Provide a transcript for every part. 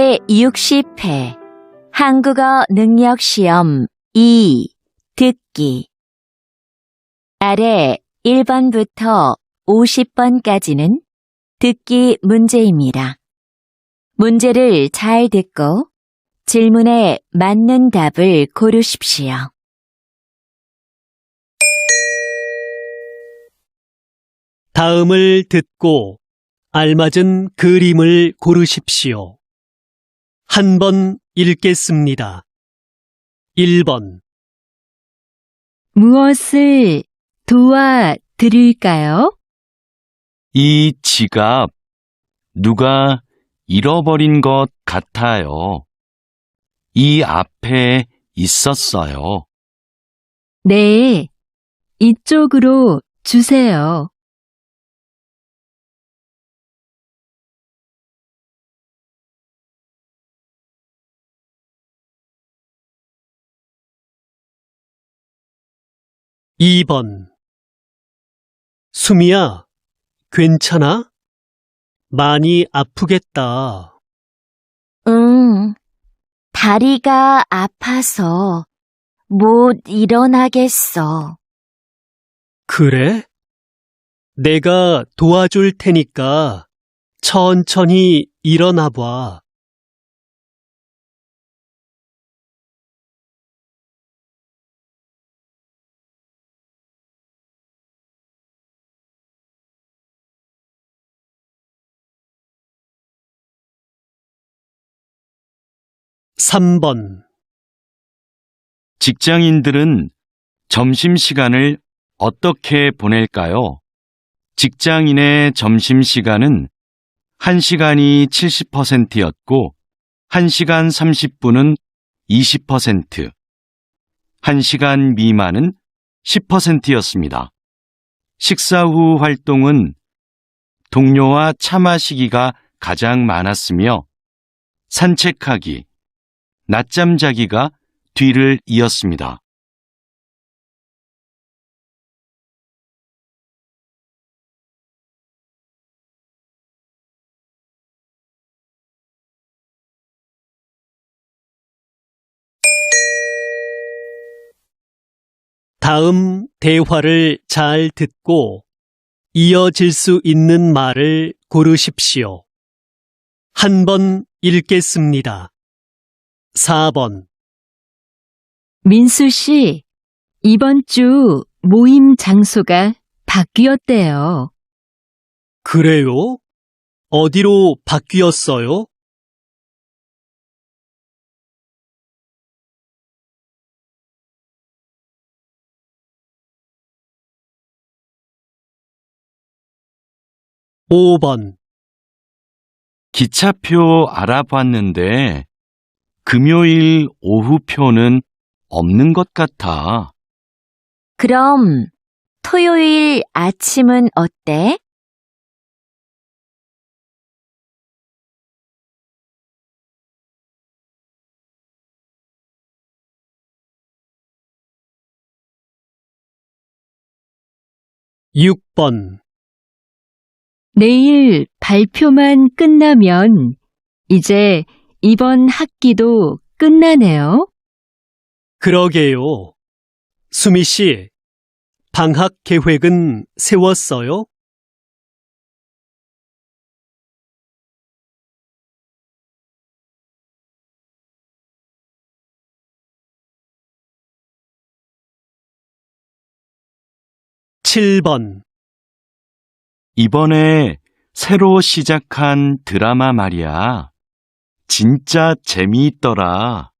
제60회 한국어 능력시험 2 듣기 아래 1번부터 50번까지는 듣기 문제입니다. 문제를 잘 듣고 질문에 맞는 답을 고르십시오. 다음을 듣고 알맞은 그림을 고르십시오. 한 번 읽겠습니다. 1번 무엇을 도와드릴까요? 이 지갑 누가 잃어버린 것 같아요. 이 앞에 있었어요. 네, 이쪽으로 주세요. 2번 수미야, 괜찮아? 많이 아프겠다. 응, 다리가 아파서 못 일어나겠어. 그래? 내가 도와줄 테니까 천천히 일어나 봐. 3번 직장인들은 점심시간을 어떻게 보낼까요? 직장인의 점심시간은 1시간이 70%였고 1시간 30분은 20%, 1시간 미만은 10%였습니다. 식사 후 활동은 동료와 차 마시기가 가장 많았으며 산책하기, 낮잠 자기가 뒤를 이었습니다. 다음 대화를 잘 듣고 이어질 수 있는 말을 고르십시오. 한 번 읽겠습니다. 4번 민수 씨, 이번 주 모임 장소가 바뀌었대요. 그래요? 어디로 바뀌었어요? 5번 기차표 알아봤는데 금요일 오후표는 없는 것 같아. 그럼 토요일 아침은 어때? 6번 내일 발표만 끝나면 이제 이번 학기도 끝나네요. 그러게요. 수미 씨, 방학 계획은 세웠어요? 7번 이번에 새로 시작한 드라마 말이야. 진짜 재미있더라.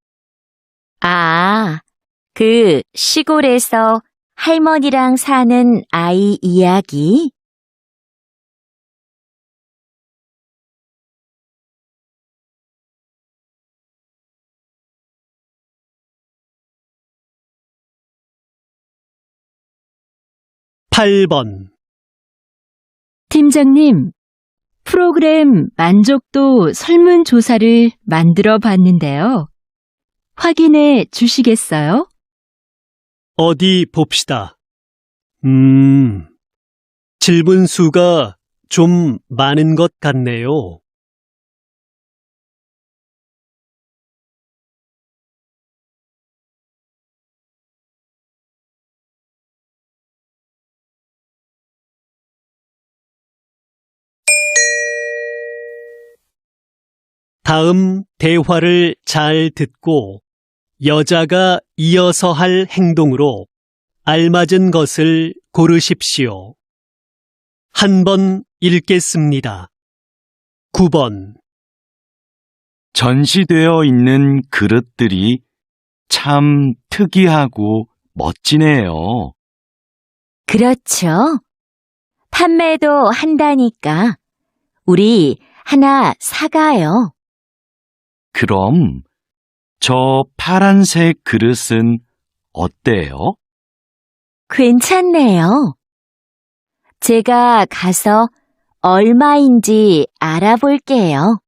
아, 그 시골에서 할머니랑 사는 아이 이야기? 8번 팀장님, 프로그램 만족도 설문조사를 만들어 봤는데요. 확인해 주시겠어요? 어디 봅시다. 질문 수가 좀 많은 것 같네요. 다음 대화를 잘 듣고 여자가 이어서 할 행동으로 알맞은 것을 고르십시오. 한 번 읽겠습니다. 9번. 전시되어 있는 그릇들이 참 특이하고 멋지네요. 그렇죠. 판매도 한다니까 우리 하나 사가요. 그럼 저 파란색 그릇은 어때요? 괜찮네요. 제가 가서 얼마인지 알아볼게요.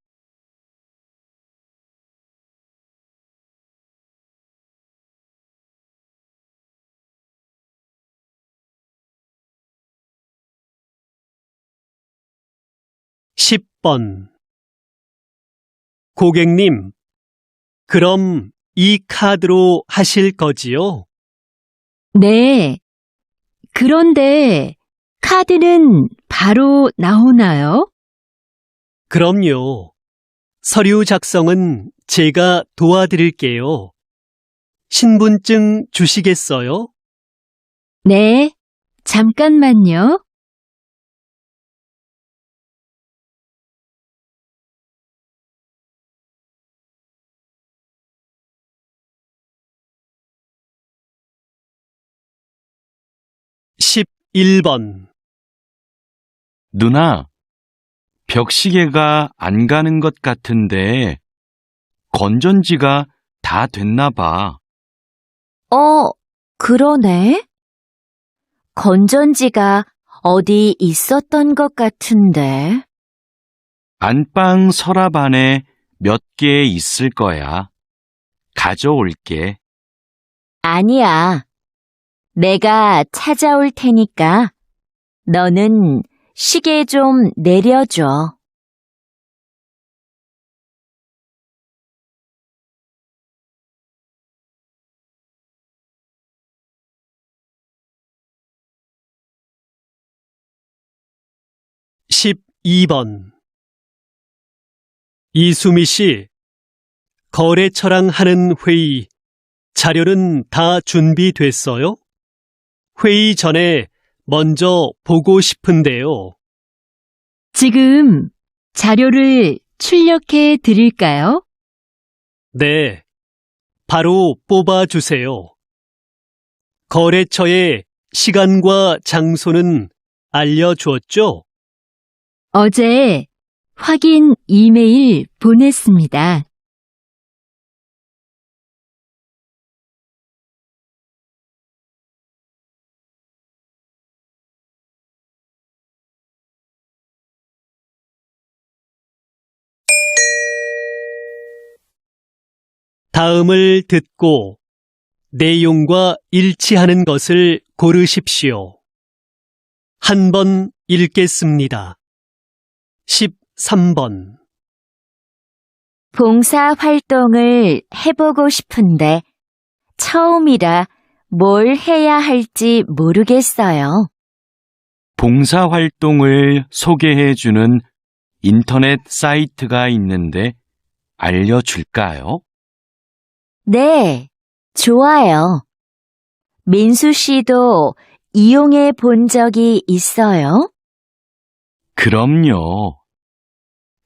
십 번. 고객님, 그럼 이 카드로 하실 거지요? 네. 그런데 카드는 바로 나오나요? 그럼요. 서류 작성은 제가 도와드릴게요. 신분증 주시겠어요? 네. 잠깐만요. 십일 번. 누나, 벽시계가 안 가는 것 같은데 건전지가 다 됐나 봐. 그러네. 건전지가 어디 있었던 것 같은데. 안방 서랍 안에 몇 개 있을 거야. 가져올게. 아니야. 내가 찾아올 테니까 너는 시계 좀 내려줘. 십이 번. 이수미 씨, 거래처랑 하는 회의, 자료는 다 준비됐어요? 회의 전에 먼저 보고 싶은데요. 지금 자료를 출력해 드릴까요? 네, 바로 뽑아주세요. 거래처의 시간과 장소는 알려주었죠? 어제 확인 이메일 보냈습니다. 다음을 듣고 내용과 일치하는 것을 고르십시오. 한 번 읽겠습니다. 13번. 봉사 활동을 해보고 싶은데 처음이라 뭘 해야 할지 모르겠어요. 봉사활동을 소개해주는 인터넷 사이트가 있는데 알려줄까요? 네, 좋아요. 민수 씨도 이용해 본 적이 있어요? 그럼요.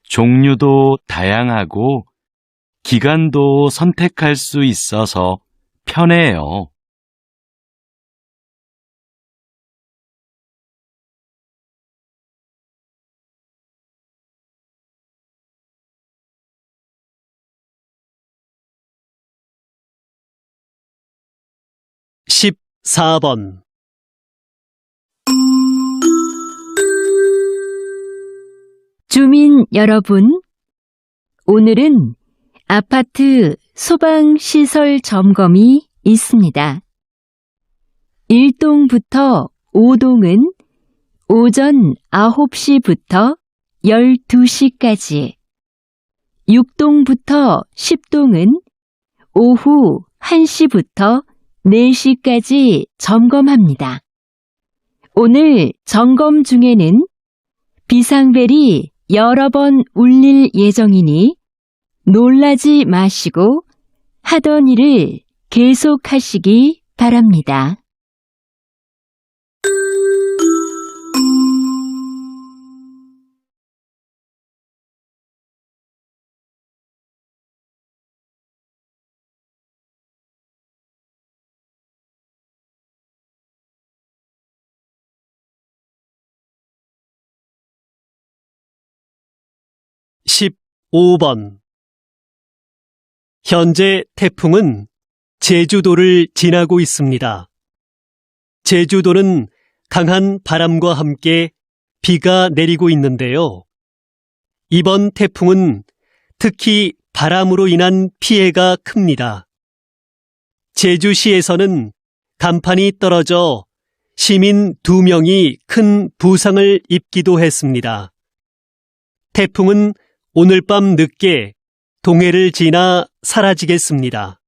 종류도 다양하고 기간도 선택할 수 있어서 편해요. 십사 번. 주민 여러분, 오늘은 아파트 소방시설 점검이 있습니다. 1동부터 5동은 오전 9시부터 12시까지, 6동부터 10동은 오후 1시부터 4시까지 점검합니다. 오늘 점검 중에는 비상벨이 여러 번 울릴 예정이니 놀라지 마시고 하던 일을 계속하시기 바랍니다. 십오 번 현재 태풍은 제주도를 지나고 있습니다. 제주도는 강한 바람과 함께 비가 내리고 있는데요. 이번 태풍은 특히 바람으로 인한 피해가 큽니다. 제주시에서는 간판이 떨어져 시민 2명이 큰 부상을 입기도 했습니다. 태풍은 오늘 밤 늦게 동해를 지나 사라지겠습니다.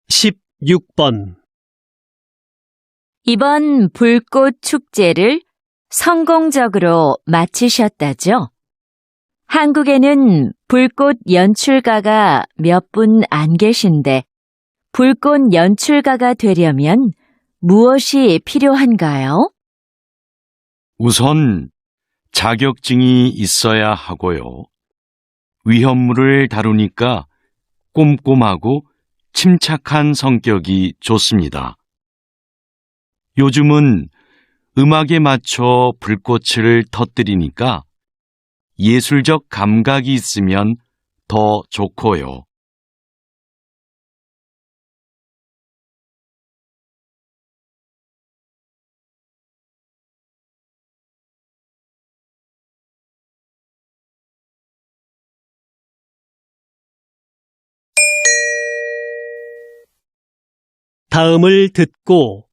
십육 번 이번 불꽃 축제를 성공적으로 마치셨다죠? 한국에는 불꽃 연출가가 몇 분 안 계신데 불꽃 연출가가 되려면 무엇이 필요한가요? 우선 자격증이 있어야 하고요. 위험물을 다루니까 꼼꼼하고 침착한 성격이 좋습니다. 요즘은 음악에 맞춰 불꽃을 터뜨리니까 예술적 감각이 있으면 더 좋고요. 다음을 듣고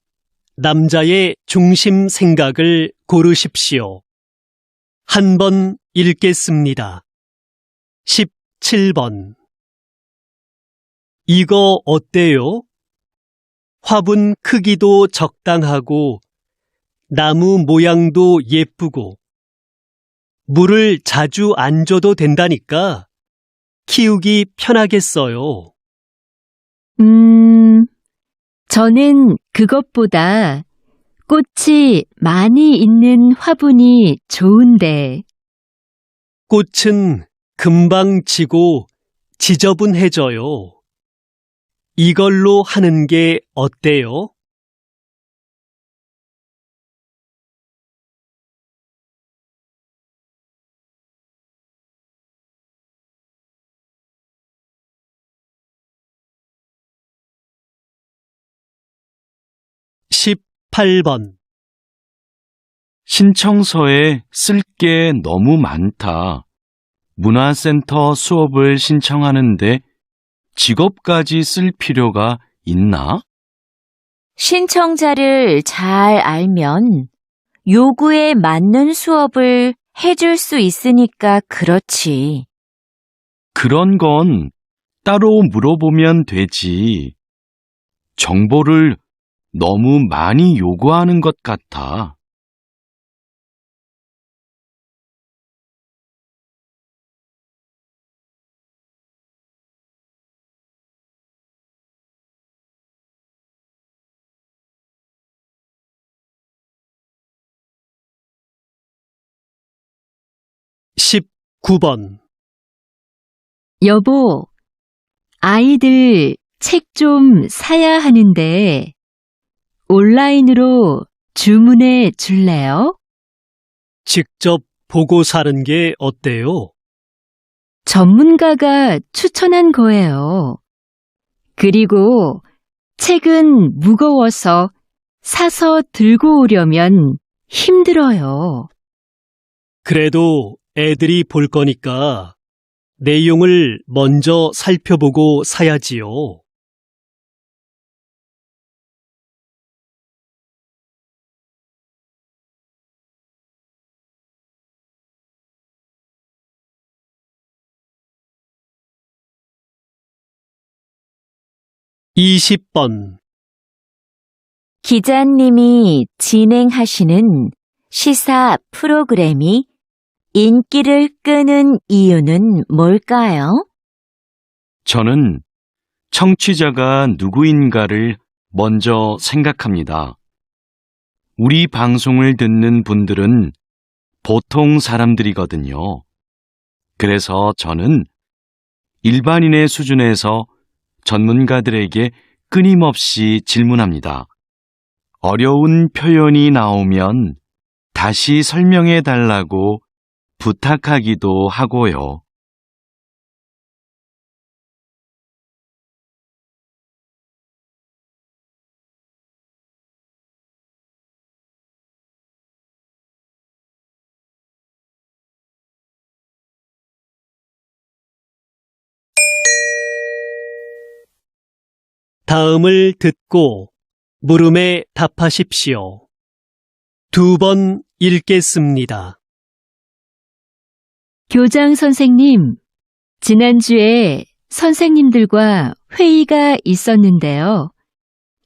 남자의 중심 생각을 고르십시오. 한 번 읽겠습니다. 17번 이거 어때요? 화분 크기도 적당하고 나무 모양도 예쁘고 물을 자주 안 줘도 된다니까 키우기 편하겠어요. 저는 그것보다 꽃이 많이 있는 화분이 좋은데. 꽃은 금방 지고 지저분해져요. 이걸로 하는 게 어때요? 십팔 번 신청서에 쓸 게 너무 많다. 문화센터 수업을 신청하는데 직업까지 쓸 필요가 있나? 신청자를 잘 알면 요구에 맞는 수업을 해줄 수 있으니까 그렇지. 그런 건 따로 물어보면 되지. 정보를 너무 많이 요구하는 것 같아. 십구 번 여보, 아이들 책 좀 사야 하는데 온라인으로 주문해 줄래요? 직접 보고 사는 게 어때요? 전문가가 추천한 거예요. 그리고 책은 무거워서 사서 들고 오려면 힘들어요. 그래도 애들이 볼 거니까 내용을 먼저 살펴보고 사야지요. (20번) 기자님이 진행하시는 시사 프로그램이 인기를 끄는 이유는 뭘까요? 저는 청취자가 누구인가를 먼저 생각합니다. 우리 방송을 듣는 분들은 보통 사람들이거든요. 그래서 저는 일반인의 수준에서 전문가들에게 끊임없이 질문합니다. 어려운 표현이 나오면 다시 설명해 달라고 부탁하기도 하고요. 다음을 듣고 물음에 답하십시오. 2번 읽겠습니다. 교장 선생님, 지난주에 선생님들과 회의가 있었는데요.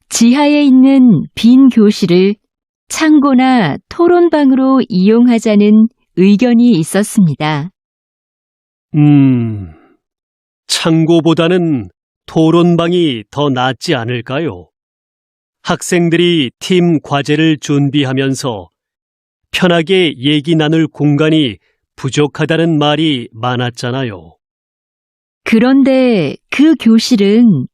지하에 있는 빈 교실을 창고나 토론방으로 이용하자는 의견이 있었습니다. 창고보다는 토론방이 더 낫지 않을까요? 학생들이 팀 과제를 준비하면서 편하게 얘기 나눌 공간이 부족하다는 말이 많았잖아요. 그런데 그 교실은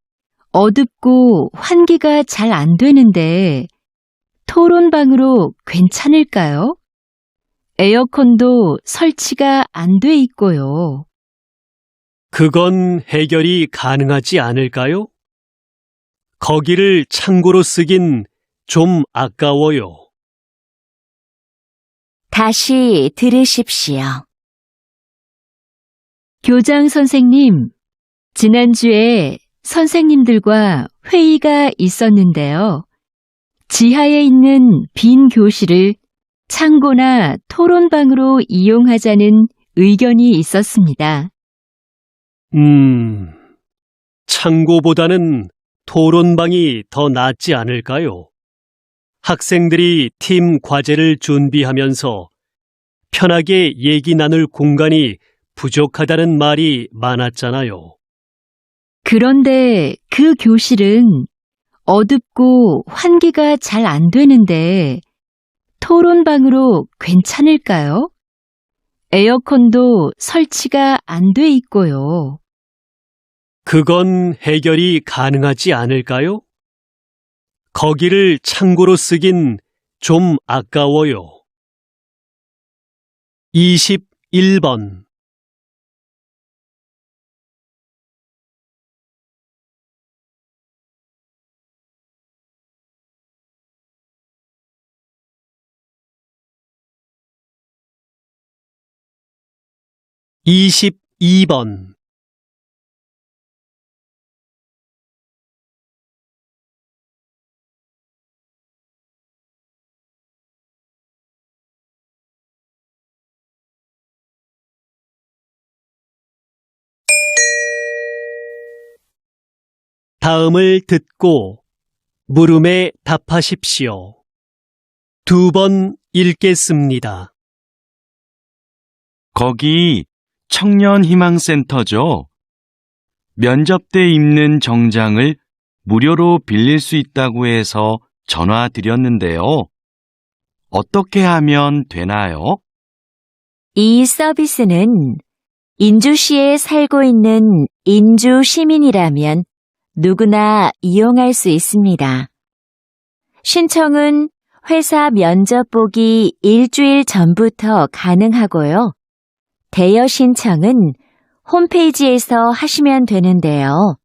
어둡고 환기가 잘 안 되는데 토론방으로 괜찮을까요? 에어컨도 설치가 안 돼 있고요. 그건 해결이 가능하지 않을까요? 거기를 창고로 쓰긴 좀 아까워요. 다시 들으십시오. 교장 선생님, 지난주에 선생님들과 회의가 있었는데요. 지하에 있는 빈 교실을 창고나 토론방으로 이용하자는 의견이 있었습니다. 창고보다는 토론방이 더 낫지 않을까요? 학생들이 팀 과제를 준비하면서 편하게 얘기 나눌 공간이 부족하다는 말이 많았잖아요. 그런데 그 교실은 어둡고 환기가 잘 안 되는데 토론방으로 괜찮을까요? 에어컨도 설치가 안 돼 있고요. 그건 해결이 가능하지 않을까요? 거기를 창고로 쓰긴 좀 아까워요. 21번 (22번) 다음을 듣고 물음에 답하십시오. 2번 읽겠습니다. 거기 청년희망센터죠? 면접 때 입는 정장을 무료로 빌릴 수 있다고 해서 전화드렸는데요. 어떻게 하면 되나요? 이 서비스는 인주시에 살고 있는 인주 시민이라면 누구나 이용할 수 있습니다. 신청은 회사 면접 보기 일주일 전부터 가능하고요. 대여 신청은 홈페이지에서 하시면 되는데요.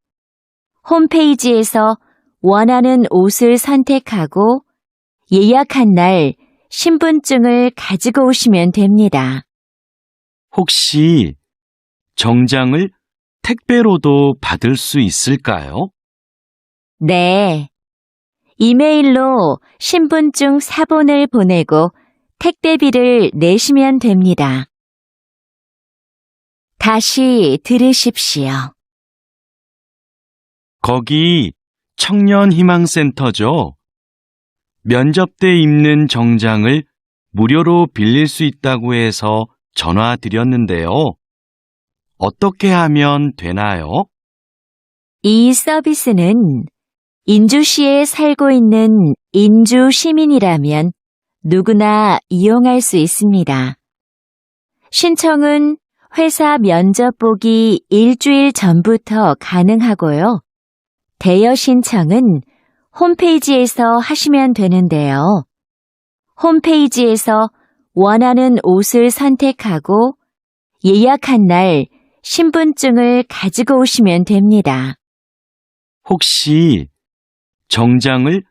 홈페이지에서 원하는 옷을 선택하고 예약한 날 신분증을 가지고 오시면 됩니다. 혹시 정장을 택배로도 받을 수 있을까요? 네. 이메일로 신분증 사본을 보내고 택배비를 내시면 됩니다. 다시 들으십시오. 거기 청년희망센터죠? 면접 때 입는 정장을 무료로 빌릴 수 있다고 해서 전화 드렸는데요. 어떻게 하면 되나요? 이 서비스는 인주시에 살고 있는 인주 시민이라면 누구나 이용할 수 있습니다. 신청은 회사 면접 보기 일주일 전부터 가능하고요. 대여 신청은 홈페이지에서 하시면 되는데요. 홈페이지에서 원하는 옷을 선택하고 예약한 날 신분증을 가지고 오시면 됩니다. 혹시 정장을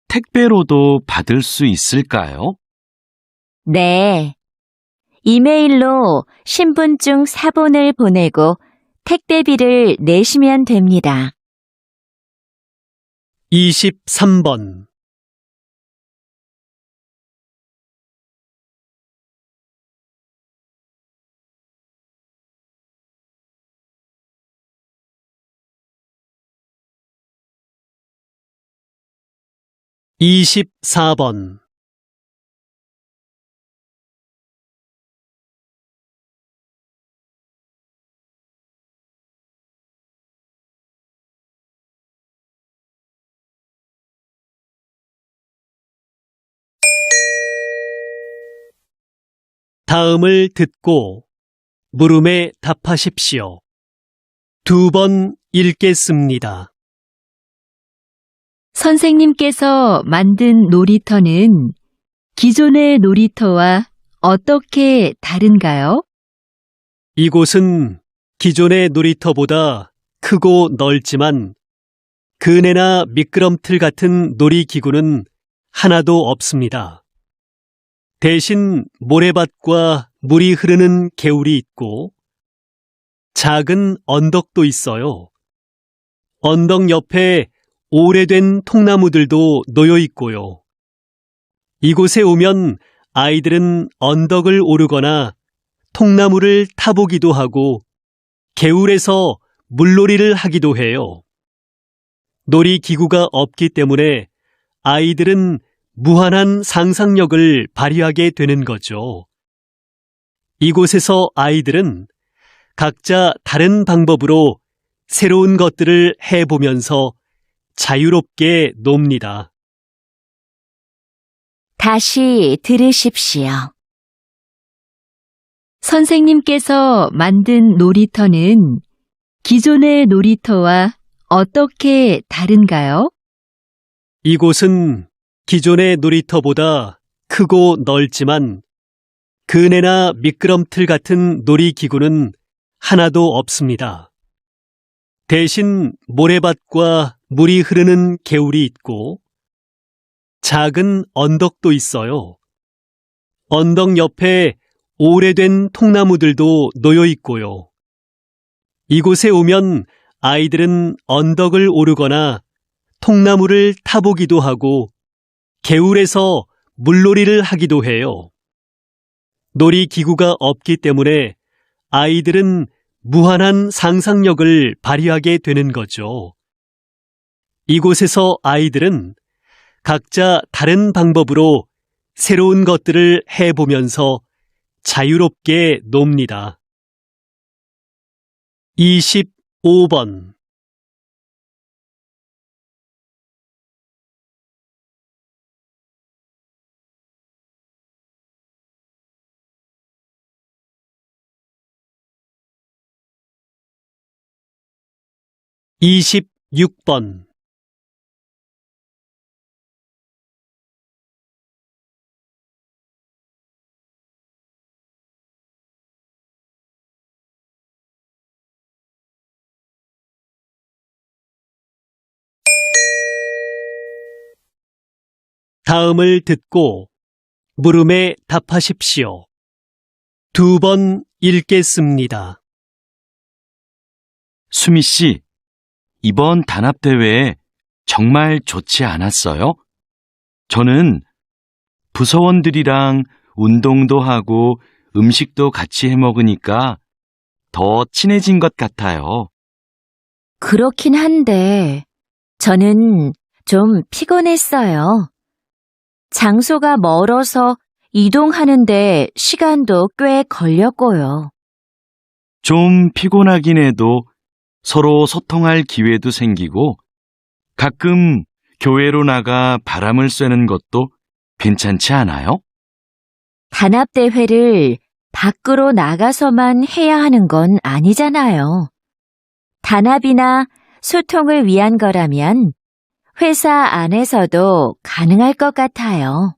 택배로도 받을 수 있을까요? 네. 이메일로 신분증 사본을 보내고 택배비를 내시면 됩니다. 23번. 이십사 번. 다음을 듣고 물음에 답하십시오. 2번 읽겠습니다. 선생님께서 만든 놀이터는 기존의 놀이터와 어떻게 다른가요? 이곳은 기존의 놀이터보다 크고 넓지만 그네나 미끄럼틀 같은 놀이기구는 하나도 없습니다. 대신 모래밭과 물이 흐르는 개울이 있고 작은 언덕도 있어요. 언덕 옆에 오래된 통나무들도 놓여 있고요. 이곳에 오면 아이들은 언덕을 오르거나 통나무를 타보기도 하고 개울에서 물놀이를 하기도 해요. 놀이기구가 없기 때문에 아이들은 무한한 상상력을 발휘하게 되는 거죠. 이곳에서 아이들은 각자 다른 방법으로 새로운 것들을 해보면서 자유롭게 놉니다. 다시 들으십시오. 선생님께서 만든 놀이터는 기존의 놀이터와 어떻게 다른가요? 이곳은 기존의 놀이터보다 크고 넓지만 그네나 미끄럼틀 같은 놀이기구는 하나도 없습니다. 대신 모래밭과 물이 흐르는 개울이 있고 작은 언덕도 있어요. 언덕 옆에 오래된 통나무들도 놓여 있고요. 이곳에 오면 아이들은 언덕을 오르거나 통나무를 타보기도 하고 개울에서 물놀이를 하기도 해요. 놀이기구가 없기 때문에 아이들은 무한한 상상력을 발휘하게 되는 거죠. 이곳에서 아이들은 각자 다른 방법으로 새로운 것들을 해보면서 자유롭게 놉니다. 25번. 이십육 번. 다음을 듣고 물음에 답하십시오. 2번 읽겠습니다. 수미 씨, 이번 단합대회 정말 좋지 않았어요? 저는 부서원들이랑 운동도 하고 음식도 같이 해 먹으니까 더 친해진 것 같아요. 그렇긴 한데, 저는 좀 피곤했어요. 장소가 멀어서 이동하는데 시간도 꽤 걸렸고요. 좀 피곤하긴 해도 서로 소통할 기회도 생기고 가끔 교회로 나가 바람을 쐬는 것도 괜찮지 않아요? 단합대회를 밖으로 나가서만 해야 하는 건 아니잖아요. 단합이나 소통을 위한 거라면 회사 안에서도 가능할 것 같아요.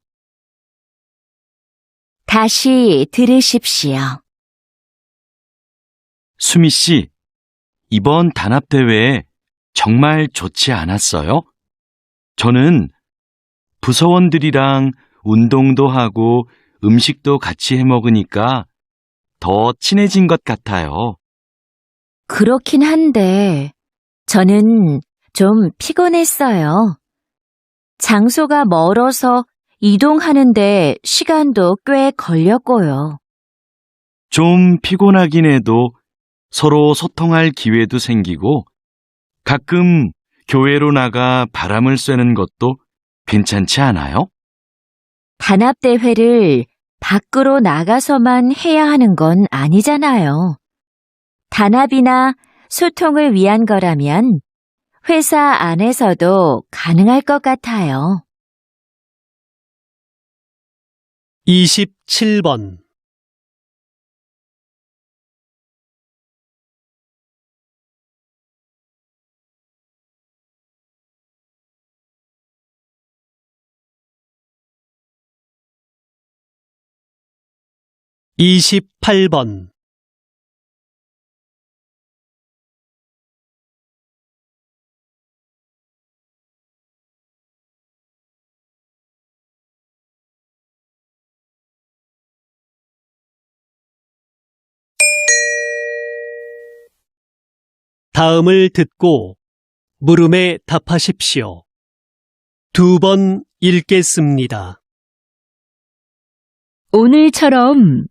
다시 들으십시오. 수미 씨, 이번 단합대회 정말 좋지 않았어요? 저는 부서원들이랑 운동도 하고 음식도 같이 해 먹으니까 더 친해진 것 같아요. 그렇긴 한데, 저는 좀 피곤했어요. 장소가 멀어서 이동하는데 시간도 꽤 걸렸고요. 좀 피곤하긴 해도 서로 소통할 기회도 생기고 가끔 교회로 나가 바람을 쐬는 것도 괜찮지 않아요? 단합대회를 밖으로 나가서만 해야 하는 건 아니잖아요. 단합이나 소통을 위한 거라면 회사 안에서도 가능할 것 같아요. 27번. (28번) 다음을 듣고 물음에 답하십시오. 2번 읽겠습니다. 오늘처럼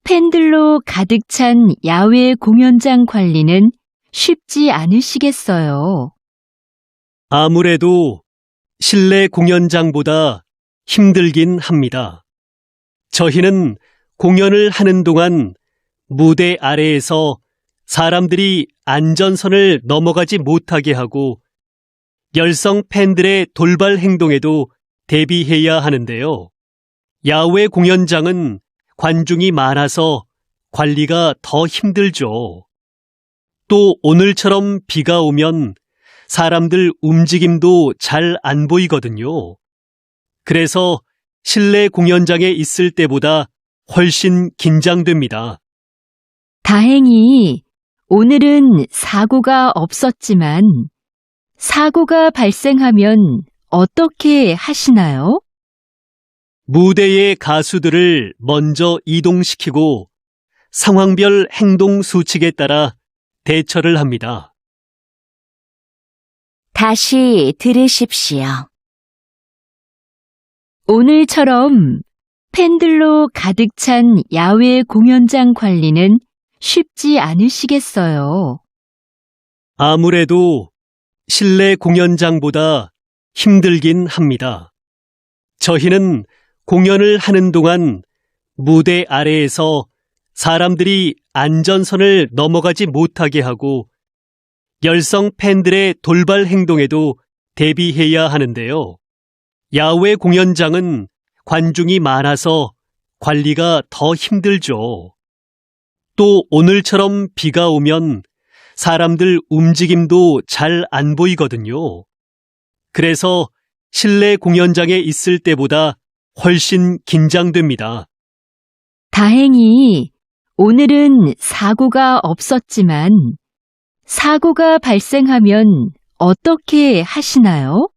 팬들로 가득 찬 야외 공연장 관리는 쉽지 않으시겠어요. 아무래도 실내 공연장보다 힘들긴 합니다. 저희는 공연을 하는 동안 무대 아래에서 사람들이 안전선을 넘어가지 못하게 하고 열성 팬들의 돌발 행동에도 대비해야 하는데요. 야외 공연장은 관중이 많아서 관리가 더 힘들죠. 또 오늘처럼 비가 오면 사람들 움직임도 잘 안 보이거든요. 그래서 실내 공연장에 있을 때보다 훨씬 긴장됩니다. 다행히 오늘은 사고가 없었지만 사고가 발생하면 어떻게 하시나요? 무대의 가수들을 먼저 이동시키고 상황별 행동 수칙에 따라 대처를 합니다. 다시 들으십시오. 오늘처럼 팬들로 가득 찬 야외 공연장 관리는 쉽지 않으시겠어요. 아무래도 실내 공연장보다 힘들긴 합니다. 저희는 공연을 하는 동안 무대 아래에서 사람들이 안전선을 넘어가지 못하게 하고 열성 팬들의 돌발 행동에도 대비해야 하는데요. 야외 공연장은 관중이 많아서 관리가 더 힘들죠. 또 오늘처럼 비가 오면 사람들 움직임도 잘 안 보이거든요. 그래서 실내 공연장에 있을 때보다 훨씬 긴장됩니다. 다행히 오늘은 사고가 없었지만 사고가 발생하면 어떻게 하시나요?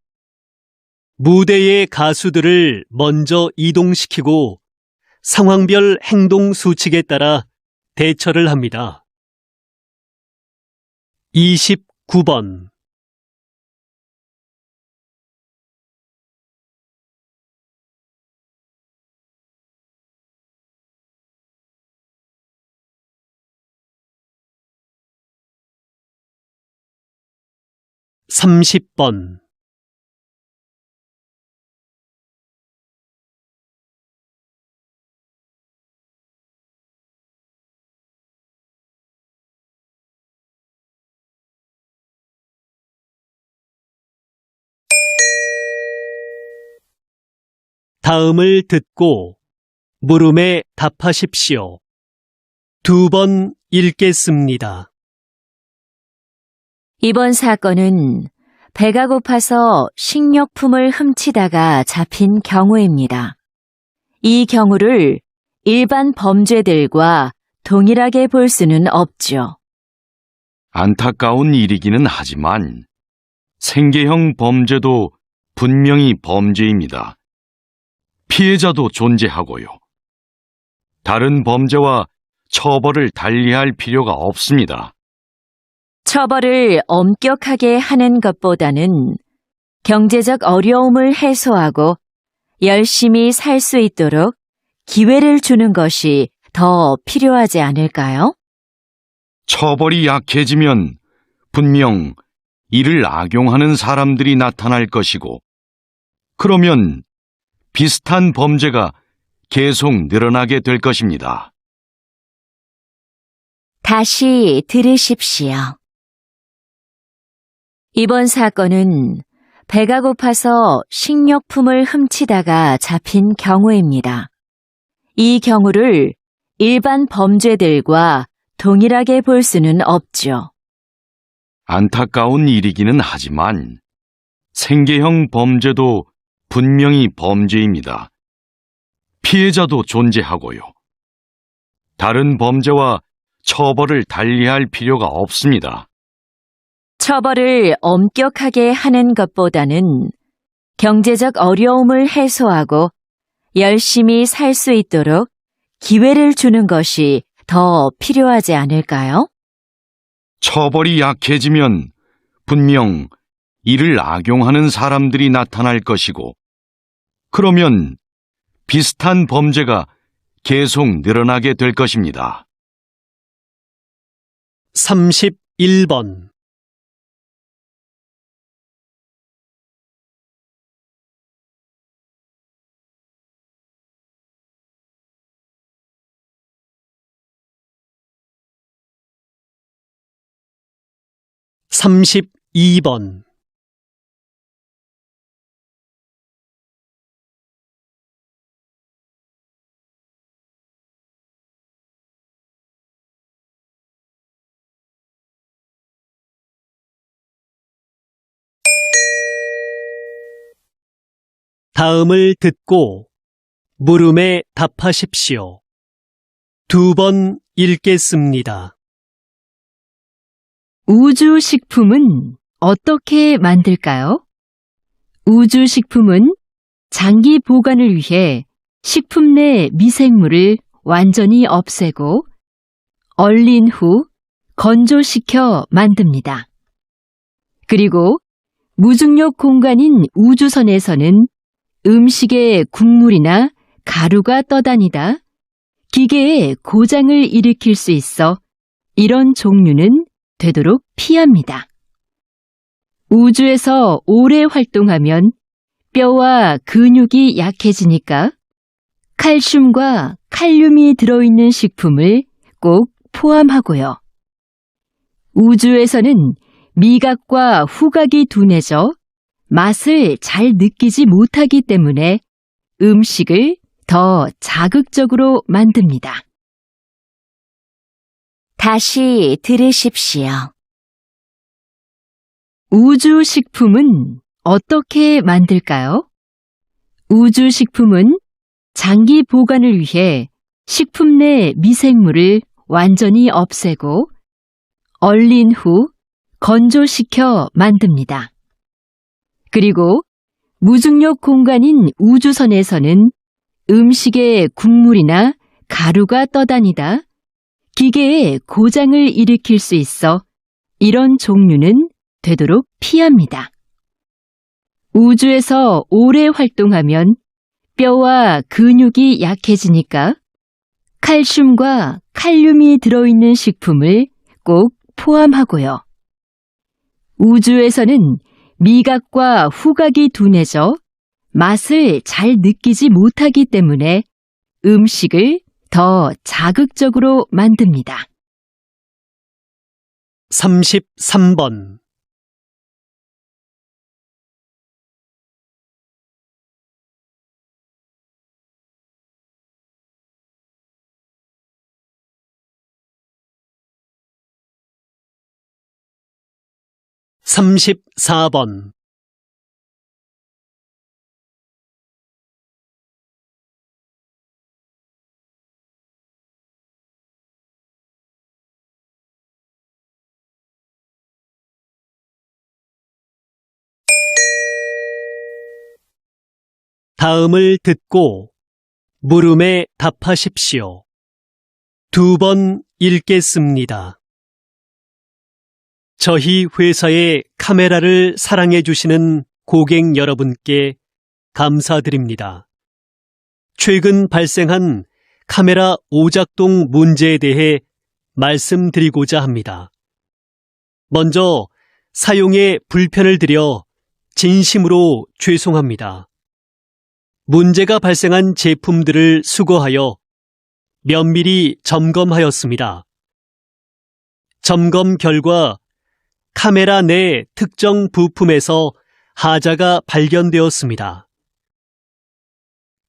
무대의 가수들을 먼저 이동시키고 상황별 행동 수칙에 따라 대처를 합니다. 29번. (30번) 다음을 듣고 물음에 답하십시오. 2번 읽겠습니다. 이번 사건은 배가 고파서 식료품을 훔치다가 잡힌 경우입니다. 이 경우를 일반 범죄들과 동일하게 볼 수는 없죠. 안타까운 일이기는 하지만 생계형 범죄도 분명히 범죄입니다. 피해자도 존재하고요. 다른 범죄와 처벌을 달리할 필요가 없습니다. 처벌을 엄격하게 하는 것보다는 경제적 어려움을 해소하고 열심히 살 수 있도록 기회를 주는 것이 더 필요하지 않을까요? 처벌이 약해지면 분명 이를 악용하는 사람들이 나타날 것이고, 그러면 비슷한 범죄가 계속 늘어나게 될 것입니다. 다시 들으십시오. 이번 사건은 배가 고파서 식료품을 훔치다가 잡힌 경우입니다. 이 경우를 일반 범죄들과 동일하게 볼 수는 없죠. 안타까운 일이기는 하지만 생계형 범죄도 분명히 범죄입니다. 피해자도 존재하고요. 다른 범죄와 처벌을 달리할 필요가 없습니다. 처벌을 엄격하게 하는 것보다는 경제적 어려움을 해소하고 열심히 살 수 있도록 기회를 주는 것이 더 필요하지 않을까요? 처벌이 약해지면 분명 이를 악용하는 사람들이 나타날 것이고, 그러면 비슷한 범죄가 계속 늘어나게 될 것입니다. 31번. (32번) 다음을 듣고 물음에 답하십시오. 2번 읽겠습니다. 우주식품은 어떻게 만들까요? 우주식품은 장기 보관을 위해 식품 내 미생물을 완전히 없애고 얼린 후 건조시켜 만듭니다. 그리고 무중력 공간인 우주선에서는 음식에 국물이나 가루가 떠다니다 기계에 고장을 일으킬 수 있어 이런 종류는 되도록 피합니다. 우주에서 오래 활동하면 뼈와 근육이 약해지니까 칼슘과 칼륨이 들어있는 식품을 꼭 포함하고요. 우주에서는 미각과 후각이 둔해져 맛을 잘 느끼지 못하기 때문에 음식을 더 자극적으로 만듭니다. 다시 들으십시오. 우주식품은 어떻게 만들까요? 우주식품은 장기 보관을 위해 식품 내 미생물을 완전히 없애고 얼린 후 건조시켜 만듭니다. 그리고 무중력 공간인 우주선에서는 음식에 국물이나 가루가 떠다니다 기계에 고장을 일으킬 수 있어 이런 종류는 되도록 피합니다. 우주에서 오래 활동하면 뼈와 근육이 약해지니까 칼슘과 칼륨이 들어있는 식품을 꼭 포함하고요. 우주에서는 미각과 후각이 둔해져 맛을 잘 느끼지 못하기 때문에 음식을 더 자극적으로 만듭니다. 33번. (34번) 다음을 듣고 물음에 답하십시오. 2번 읽겠습니다. 저희 회사의 카메라를 사랑해 주시는 고객 여러분께 감사드립니다. 최근 발생한 카메라 오작동 문제에 대해 말씀드리고자 합니다. 먼저 사용에 불편을 드려 진심으로 죄송합니다. 문제가 발생한 제품들을 수거하여 면밀히 점검하였습니다. 점검 결과 카메라 내 특정 부품에서 하자가 발견되었습니다.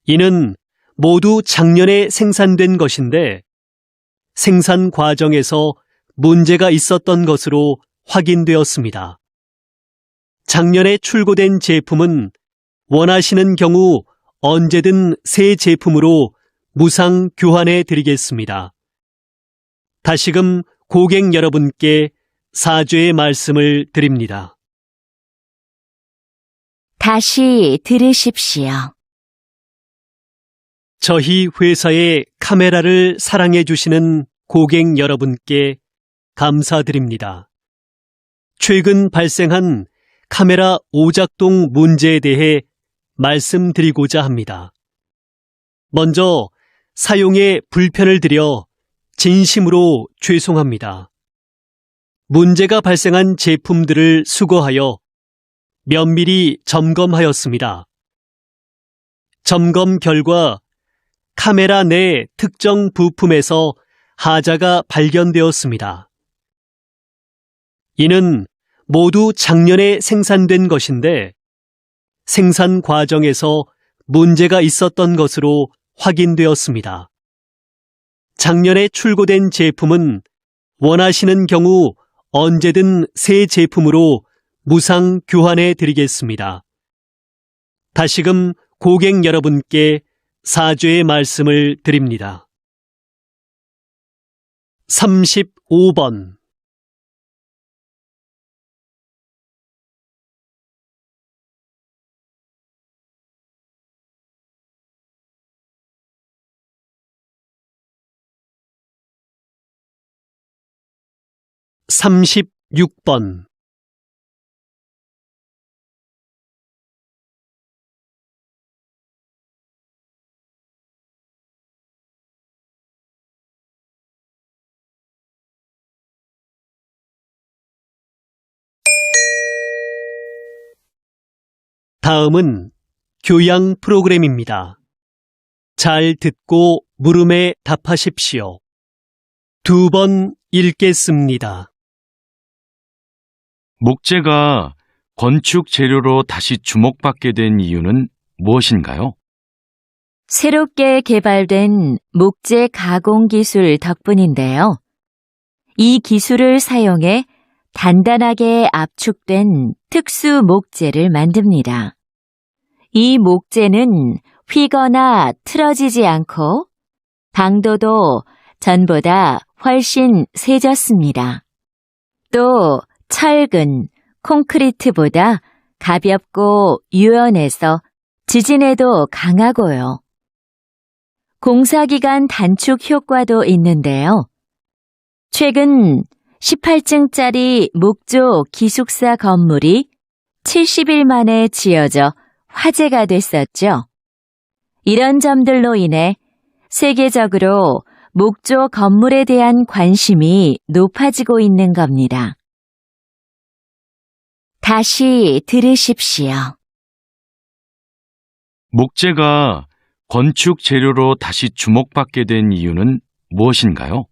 이는 모두 작년에 생산된 것인데 생산 과정에서 문제가 있었던 것으로 확인되었습니다. 작년에 출고된 제품은 원하시는 경우 언제든 새 제품으로 무상 교환해 드리겠습니다. 다시금 고객 여러분께 사죄의 말씀을 드립니다. 다시 들으십시오. 저희 회사의 카메라를 사랑해 주시는 고객 여러분께 감사드립니다. 최근 발생한 카메라 오작동 문제에 대해 말씀드리고자 합니다. 먼저 사용에 불편을 드려 진심으로 죄송합니다. 문제가 발생한 제품들을 수거하여 면밀히 점검하였습니다. 점검 결과 카메라 내 특정 부품에서 하자가 발견되었습니다. 이는 모두 작년에 생산된 것인데 생산 과정에서 문제가 있었던 것으로 확인되었습니다. 작년에 출고된 제품은 원하시는 경우 언제든 새 제품으로 무상 교환해 드리겠습니다. 다시금 고객 여러분께 사죄의 말씀을 드립니다. 35번. (36번) 다음은 교양 프로그램입니다. 잘 듣고 물음에 답하십시오. 2번 읽겠습니다. 목재가 건축 재료로 다시 주목받게 된 이유는 무엇인가요? 새롭게 개발된 목재 가공 기술 덕분인데요. 이 기술을 사용해 단단하게 압축된 특수 목재를 만듭니다. 이 목재는 휘거나 틀어지지 않고 강도도 전보다 훨씬 세졌습니다. 또 철근, 콘크리트보다 가볍고 유연해서 지진에도 강하고요. 공사기간 단축 효과도 있는데요. 최근 18층짜리 목조 기숙사 건물이 70일 만에 지어져 화제가 됐었죠. 이런 점들로 인해 세계적으로 목조 건물에 대한 관심이 높아지고 있는 겁니다. 다시 들으십시오. 목재가 건축 재료로 다시 주목받게 된 이유는 무엇인가요?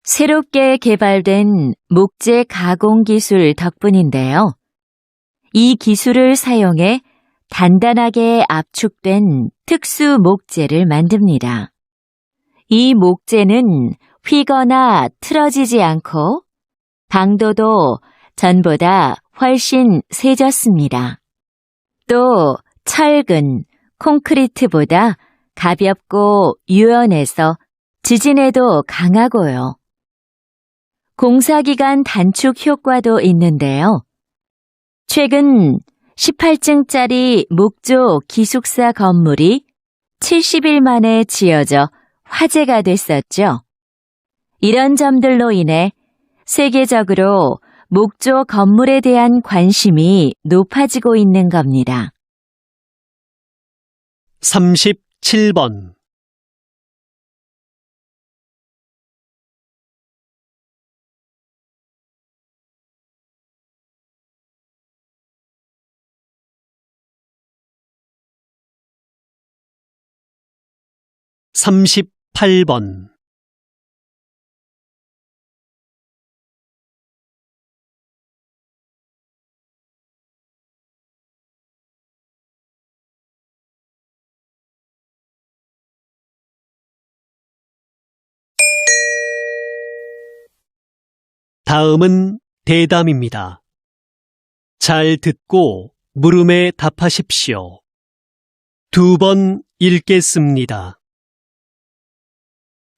새롭게 개발된 목재 가공 기술 덕분인데요. 이 기술을 사용해 단단하게 압축된 특수 목재를 만듭니다. 이 목재는 휘거나 틀어지지 않고 강도도 전보다 훨씬 세졌습니다. 또 철근, 콘크리트보다 가볍고 유연해서 지진에도 강하고요. 공사기간 단축 효과도 있는데요. 최근 18층짜리 목조 기숙사 건물이 70일 만에 지어져 화제가 됐었죠. 이런 점들로 인해 세계적으로 목조 건물에 대한 관심이 높아지고 있는 겁니다. 37번. 38번. '다음은 대담입니다. 잘 듣고 물음에 답하십시오. 2번 읽겠습니다.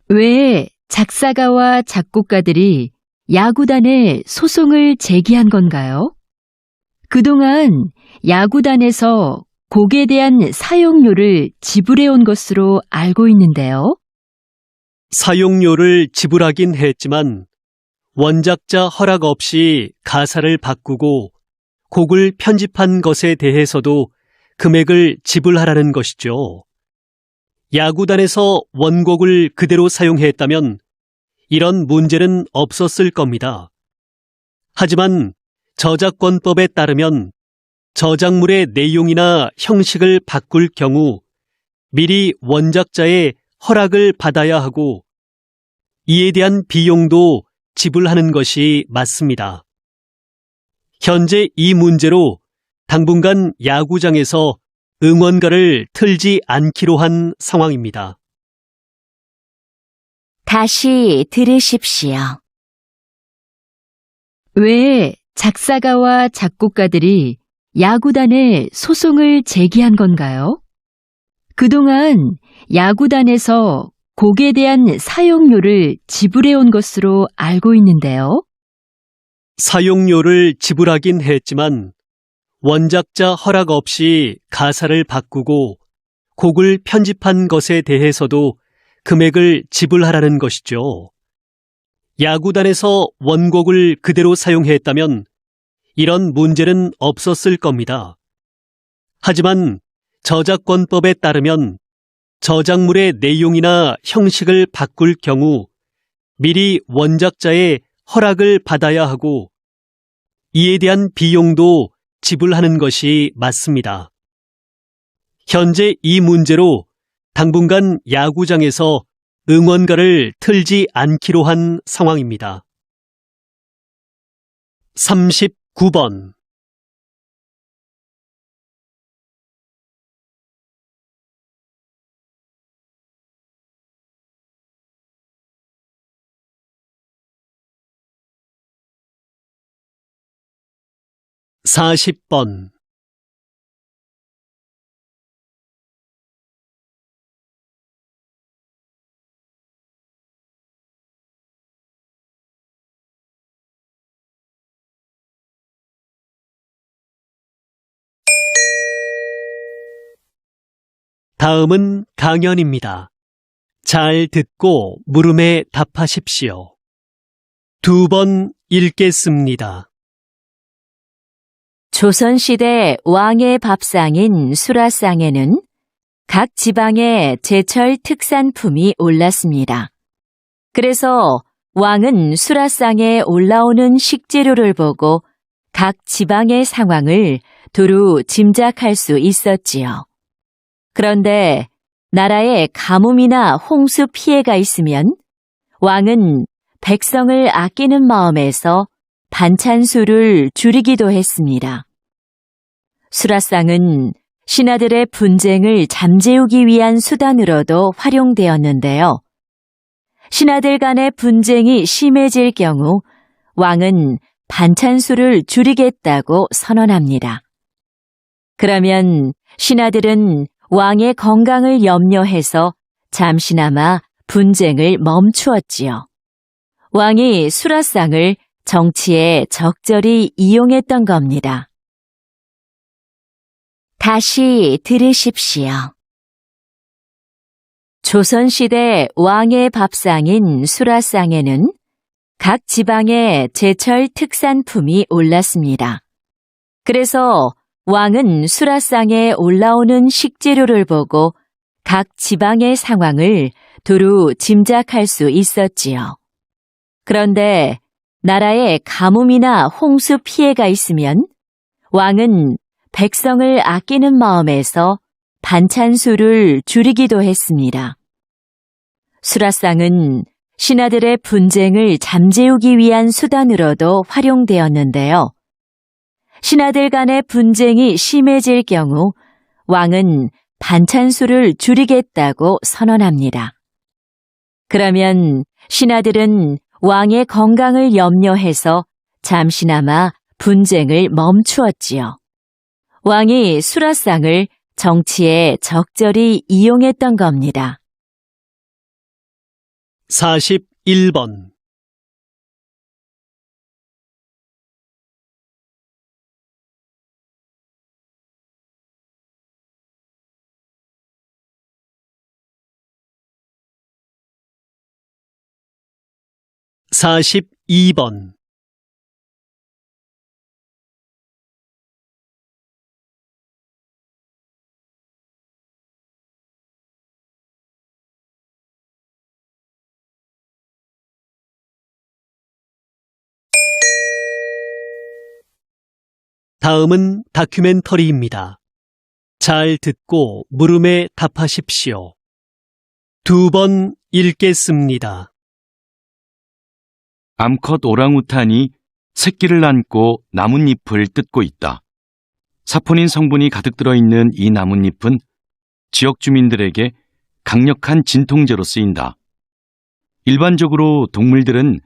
왜 작사가와 작곡가들이 야구단에 소송을 제기한 건가요? 그동안 야구단에서 곡에 대한 사용료를 지불해온 것으로 알고 있는데요. 사용료를 지불하긴 했지만 원작자 허락 없이 가사를 바꾸고 곡을 편집한 것에 대해서도 금액을 지불하라는 것이죠. 야구단에서 원곡을 그대로 사용했다면 이런 문제는 없었을 겁니다. 하지만 저작권법에 따르면 저작물의 내용이나 형식을 바꿀 경우 미리 원작자의 허락을 받아야 하고 이에 대한 비용도 지불하는 것이 맞습니다. 현재 이 문제로 당분간 야구장에서 응원가를 틀지 않기로 한 상황입니다. 다시 들으십시오. 왜 작사가와 작곡가들이 야구단에 소송을 제기한 건가요? 그동안 야구단에서 곡에 대한 사용료를 지불해온 것으로 알고 있는데요. 사용료를 지불하긴 했지만 원작자 허락 없이 가사를 바꾸고 곡을 편집한 것에 대해서도 금액을 지불하라는 것이죠. 야구단에서 원곡을 그대로 사용했다면 이런 문제는 없었을 겁니다. 하지만 저작권법에 따르면 저작물의 내용이나 형식을 바꿀 경우 미리 원작자의 허락을 받아야 하고 이에 대한 비용도 지불하는 것이 맞습니다. 현재 이 문제로 당분간 야구장에서 응원가를 틀지 않기로 한 상황입니다. 39번. 40번. 다음은 강연입니다. 잘 듣고 물음에 답하십시오. 2번 읽겠습니다. 조선시대 왕의 밥상인 수라상에는 각 지방의 제철 특산품이 올랐습니다. 그래서 왕은 수라상에 올라오는 식재료를 보고 각 지방의 상황을 두루 짐작할 수 있었지요. 그런데 나라에 가뭄이나 홍수 피해가 있으면 왕은 백성을 아끼는 마음에서 반찬수를 줄이기도 했습니다. 수라상은 신하들의 분쟁을 잠재우기 위한 수단으로도 활용되었는데요. 신하들 간의 분쟁이 심해질 경우 왕은 반찬수를 줄이겠다고 선언합니다. 그러면 신하들은 왕의 건강을 염려해서 잠시나마 분쟁을 멈추었지요. 왕이 수라상을 정치에 적절히 이용했던 겁니다. 다시 들으십시오. 조선시대 왕의 밥상인 수라상에는 각 지방의 제철 특산품이 올랐습니다. 그래서 왕은 수라상에 올라오는 식재료를 보고 각 지방의 상황을 두루 짐작할 수 있었지요. 그런데 나라에 가뭄이나 홍수 피해가 있으면 왕은 백성을 아끼는 마음에서 반찬수를 줄이기도 했습니다. 수라상은 신하들의 분쟁을 잠재우기 위한 수단으로도 활용되었는데요. 신하들 간의 분쟁이 심해질 경우 왕은 반찬수를 줄이겠다고 선언합니다. 그러면 신하들은 왕의 건강을 염려해서 잠시나마 분쟁을 멈추었지요. 왕이 수라상을 정치에 적절히 이용했던 겁니다. 41번. (42번) 다음은 다큐멘터리입니다. 잘 듣고 물음에 답하십시오. 2번 읽겠습니다. 암컷 오랑우탄이 새끼를 안고 나뭇잎을 뜯고 있다. 사포닌 성분이 가득 들어있는 이 나뭇잎은 지역 주민들에게 강력한 진통제로 쓰인다. 일반적으로 동물들은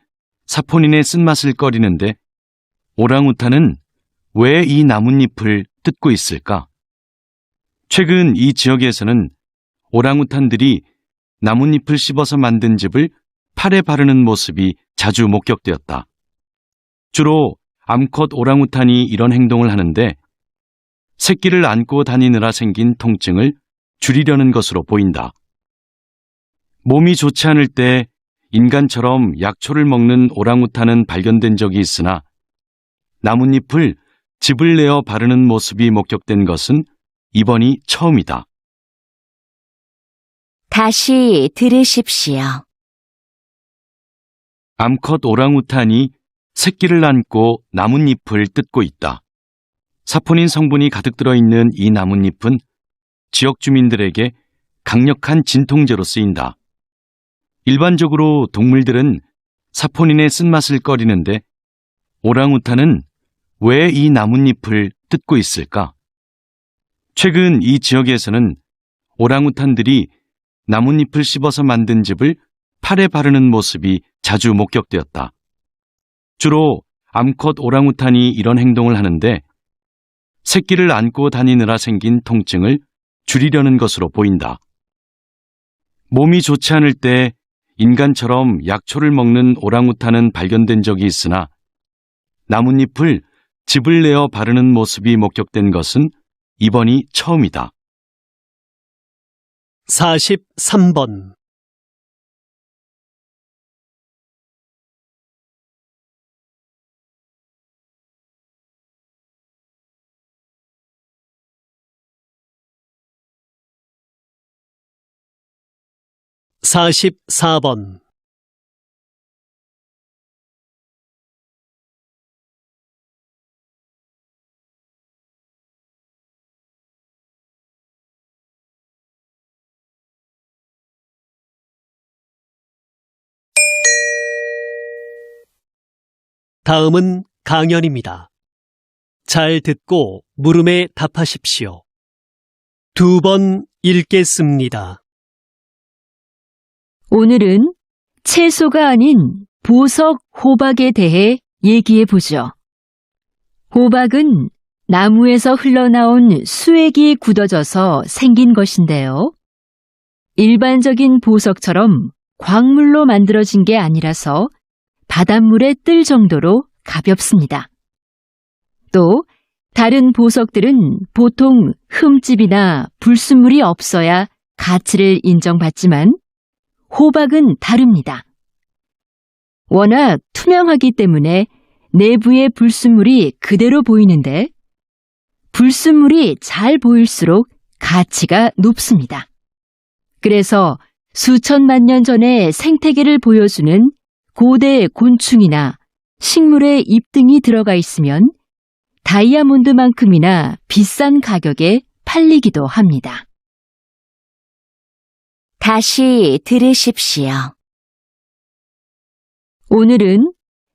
사포닌의 쓴맛을 꺼리는데 오랑우탄은 왜 이 나뭇잎을 뜯고 있을까? 최근 이 지역에서는 오랑우탄들이 나뭇잎을 씹어서 만든 즙을 팔에 바르는 모습이 자주 목격되었다. 주로 암컷 오랑우탄이 이런 행동을 하는데 새끼를 안고 다니느라 생긴 통증을 줄이려는 것으로 보인다. 몸이 좋지 않을 때 인간처럼 약초를 먹는 오랑우탄은 발견된 적이 있으나 나뭇잎을 즙을 내어 바르는 모습이 목격된 것은 이번이 처음이다. 다시 들으십시오. 암컷 오랑우탄이 새끼를 안고 나뭇잎을 뜯고 있다. 사포닌 성분이 가득 들어있는 이 나뭇잎은 지역 주민들에게 강력한 진통제로 쓰인다. 일반적으로 동물들은 사포닌의 쓴맛을 꺼리는데 오랑우탄은 왜 이 나뭇잎을 뜯고 있을까? 최근 이 지역에서는 오랑우탄들이 나뭇잎을 씹어서 만든 즙을 팔에 바르는 모습이 자주 목격되었다. 주로 암컷 오랑우탄이 이런 행동을 하는데 새끼를 안고 다니느라 생긴 통증을 줄이려는 것으로 보인다. 몸이 좋지 않을 때 인간처럼 약초를 먹는 오랑우탄은 발견된 적이 있으나 나뭇잎을 즙을 내어 바르는 모습이 목격된 것은 이번이 처음이다. 43번. 44번. '다음은 강연입니다. 잘 듣고 물음에 답하십시오. 2번 읽겠습니다. 오늘은 채소가 아닌 보석 호박에 대해 얘기해 보죠. 호박은 나무에서 흘러나온 수액이 굳어져서 생긴 것인데요. 일반적인 보석처럼 광물로 만들어진 게 아니라서 바닷물에 뜰 정도로 가볍습니다. 또 다른 보석들은 보통 흠집이나 불순물이 없어야 가치를 인정받지만 호박은 다릅니다. 워낙 투명하기 때문에 내부의 불순물이 그대로 보이는데 불순물이 잘 보일수록 가치가 높습니다. 그래서 수천만 년 전의 생태계를 보여주는 고대 곤충이나 식물의 잎 등이 들어가 있으면 다이아몬드만큼이나 비싼 가격에 팔리기도 합니다. 다시 들으십시오. 오늘은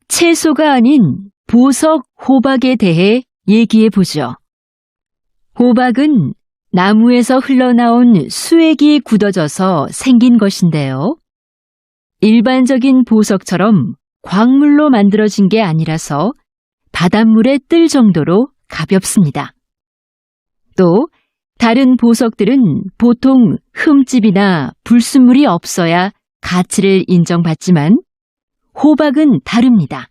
채소가 아닌 보석 호박에 대해 얘기해 보죠. 호박은 나무에서 흘러나온 수액이 굳어져서 생긴 것인데요. 일반적인 보석처럼 광물로 만들어진 게 아니라서 바닷물에 뜰 정도로 가볍습니다. 또 다른 보석들은 보통 흠집이나 불순물이 없어야 가치를 인정받지만 호박은 다릅니다.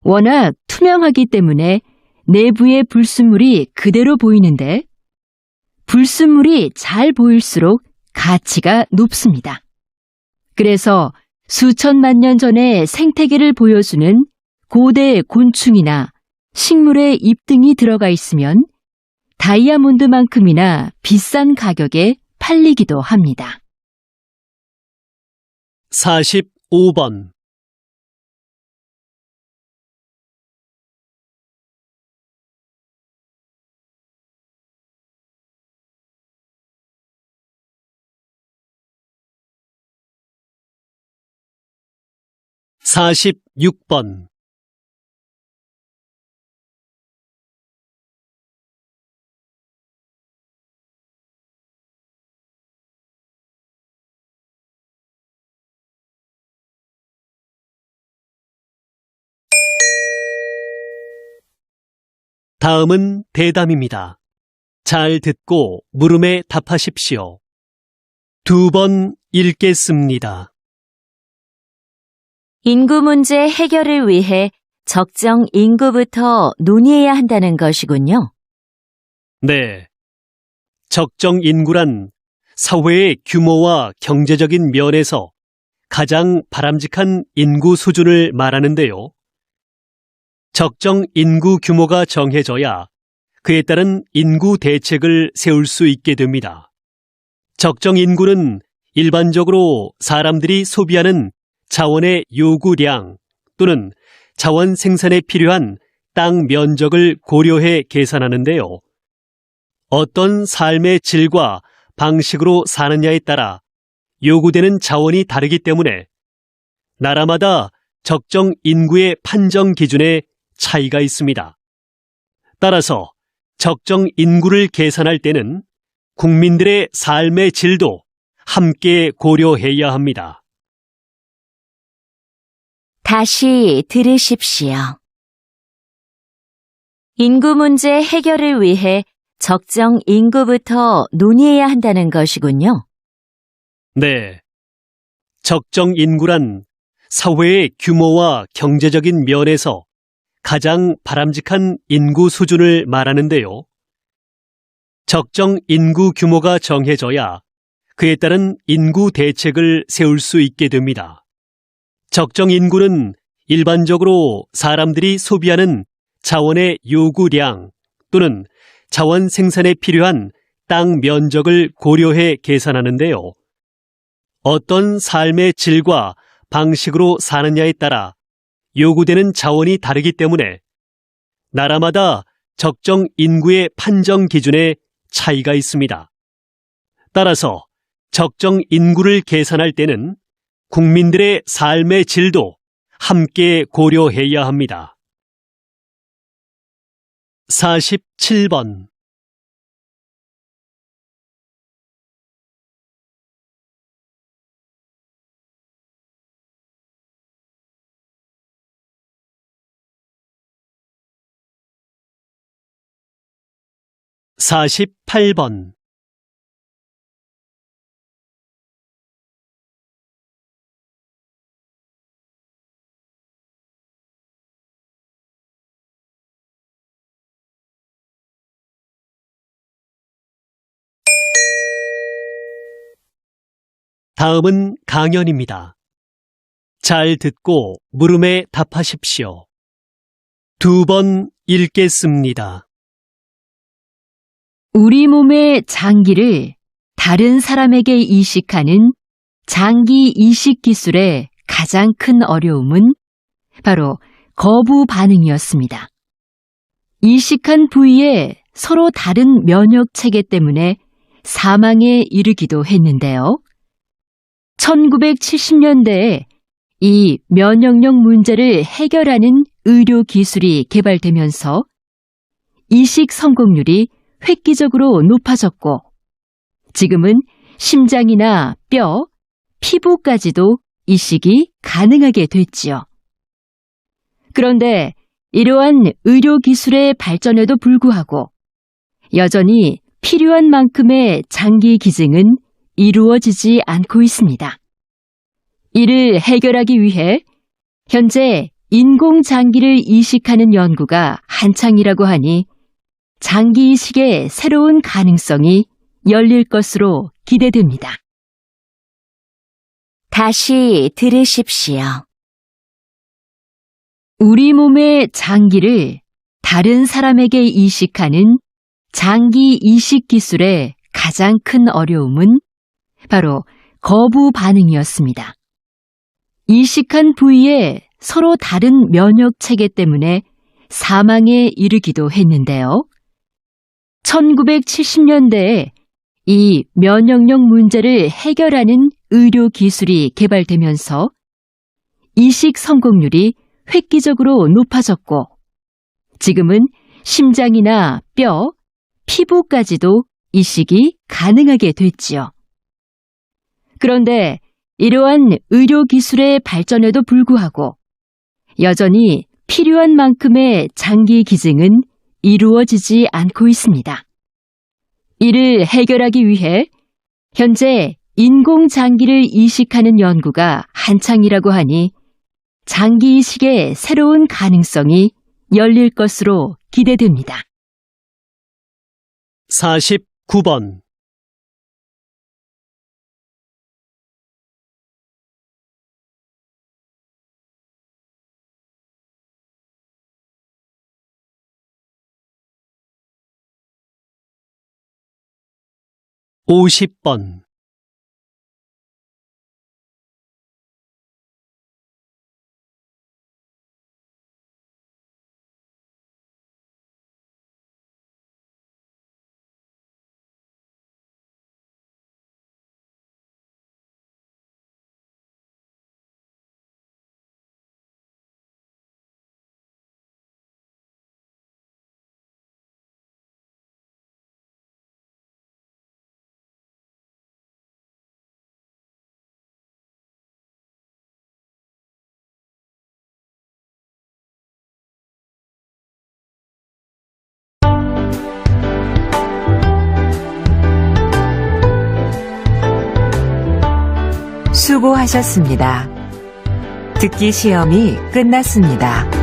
워낙 투명하기 때문에 내부의 불순물이 그대로 보이는데 불순물이 잘 보일수록 가치가 높습니다. 그래서 수천만 년 전의 생태계를 보여주는 고대 곤충이나 식물의 잎 등이 들어가 있으면 다이아몬드만큼이나 비싼 가격에 팔리기도 합니다. 45번. 46번. '다음은 대담입니다. 잘 듣고 물음에 답하십시오. 2번 읽겠습니다. 인구 문제 해결을 위해 적정 인구부터 논의해야 한다는 것이군요. 네. 적정 인구란 사회의 규모와 경제적인 면에서 가장 바람직한 인구 수준을 말하는데요. 적정 인구 규모가 정해져야 그에 따른 인구 대책을 세울 수 있게 됩니다. 적정 인구는 일반적으로 사람들이 소비하는 자원의 요구량 또는 자원 생산에 필요한 땅 면적을 고려해 계산하는데요. 어떤 삶의 질과 방식으로 사느냐에 따라 요구되는 자원이 다르기 때문에 나라마다 적정 인구의 판정 기준에 차이가 있습니다. 따라서 적정 인구를 계산할 때는 국민들의 삶의 질도 함께 고려해야 합니다. 다시 들으십시오. 인구 문제 해결을 위해 적정 인구부터 논의해야 한다는 것이군요. 네. 적정 인구란 사회의 규모와 경제적인 면에서 가장 바람직한 인구 수준을 말하는데요. 적정 인구 규모가 정해져야 그에 따른 인구 대책을 세울 수 있게 됩니다. 적정 인구는 일반적으로 사람들이 소비하는 자원의 요구량 또는 자원 생산에 필요한 땅 면적을 고려해 계산하는데요. 어떤 삶의 질과 방식으로 사느냐에 따라 요구되는 자원이 다르기 때문에 나라마다 적정 인구의 판정 기준에 차이가 있습니다. 따라서 적정 인구를 계산할 때는 국민들의 삶의 질도 함께 고려해야 합니다. 47번. (48번) 다음은 강연입니다. 잘 듣고 물음에 답하십시오. 2번 읽겠습니다. 우리 몸의 장기를 다른 사람에게 이식하는 장기 이식 기술의 가장 큰 어려움은 바로 거부 반응이었습니다. 이식한 부위에 서로 다른 면역 체계 때문에 사망에 이르기도 했는데요. 1970년대에 이 면역력 문제를 해결하는 의료 기술이 개발되면서 이식 성공률이 획기적으로 높아졌고 지금은 심장이나 뼈, 피부까지도 이식이 가능하게 됐지요. 그런데 이러한 의료 기술의 발전에도 불구하고 여전히 필요한 만큼의 장기 기증은 이루어지지 않고 있습니다. 이를 해결하기 위해 현재 인공장기를 이식하는 연구가 한창이라고 하니 장기 이식의 새로운 가능성이 열릴 것으로 기대됩니다. 다시 들으십시오. 우리 몸의 장기를 다른 사람에게 이식하는 장기 이식 기술의 가장 큰 어려움은 바로 거부 반응이었습니다. 이식한 부위에 서로 다른 면역 체계 때문에 사망에 이르기도 했는데요. 1970년대에 이 면역력 문제를 해결하는 의료 기술이 개발되면서 이식 성공률이 획기적으로 높아졌고 지금은 심장이나 뼈, 피부까지도 이식이 가능하게 됐지요. 그런데 이러한 의료 기술의 발전에도 불구하고 여전히 필요한 만큼의 장기 기증은 이루어지지 않고 있습니다. 이를 해결하기 위해 현재 인공장기를 이식하는 연구가 한창이라고 하니 장기 이식의 새로운 가능성이 열릴 것으로 기대됩니다. 49번. (50번) 수고하셨습니다. 듣기 시험이 끝났습니다.